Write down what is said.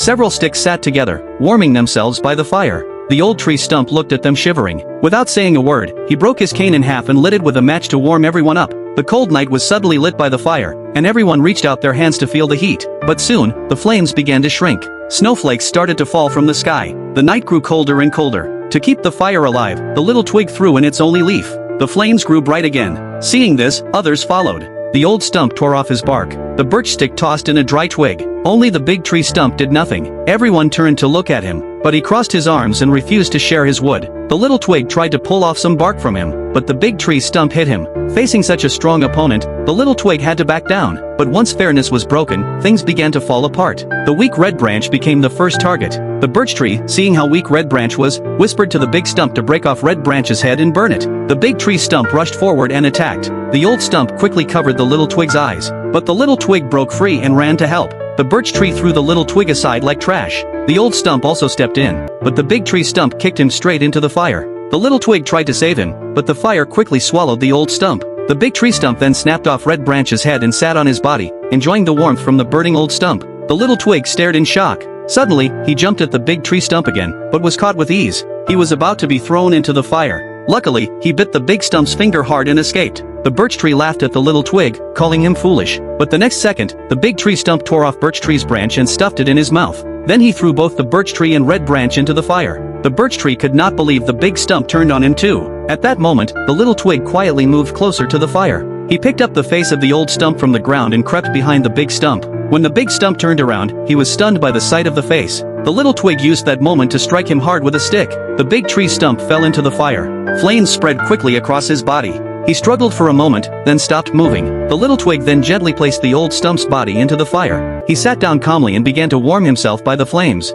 Several sticks sat together, warming themselves by the fire. The old tree stump looked at them shivering. Without saying a word, he broke his cane in half and lit it with a match to warm everyone up. The cold night was suddenly lit by the fire, and everyone reached out their hands to feel the heat. But soon, the flames began to shrink. Snowflakes started to fall from the sky. The night grew colder and colder. To keep the fire alive, the little twig threw in its only leaf. The flames grew bright again. Seeing this, others followed. The old stump tore off his bark. The birch stick tossed in a dry twig. Only the big tree stump did nothing. Everyone turned to look at him, but he crossed his arms and refused to share his wood. The little twig tried to pull off some bark from him, but the big tree stump hit him. Facing such a strong opponent, the little twig had to back down. But once fairness was broken, things began to fall apart. The weak red branch became the first target. The birch tree, seeing how weak red branch was, whispered to the big stump to break off red branch's head and burn it. The big tree stump rushed forward and attacked. The old stump quickly covered the little twig's eyes, but the little twig broke free and ran to help. The birch tree threw the little twig aside like trash. The old stump also stepped in, but the big tree stump kicked him straight into the fire. The little twig tried to save him, but the fire quickly swallowed the old stump. The big tree stump then snapped off red branch's head and sat on his body, enjoying the warmth from the burning old stump. The little twig stared in shock. Suddenly, he jumped at the big tree stump again, but was caught with ease. He was about to be thrown into the fire. Luckily, he bit the big stump's finger hard and escaped. The birch tree laughed at the little twig, calling him foolish. But the next second, the big tree stump tore off birch tree's branch and stuffed it in his mouth. Then he threw both the birch tree and red branch into the fire. The birch tree could not believe the big stump turned on him too. At that moment, the little twig quietly moved closer to the fire. He picked up the face of the old stump from the ground and crept behind the big stump. When the big stump turned around, he was stunned by the sight of the face. The little twig used that moment to strike him hard with a stick. The big tree stump fell into the fire. Flames spread quickly across his body. He struggled for a moment, then stopped moving. The little twig then gently placed the old stump's body into the fire. He sat down calmly and began to warm himself by the flames.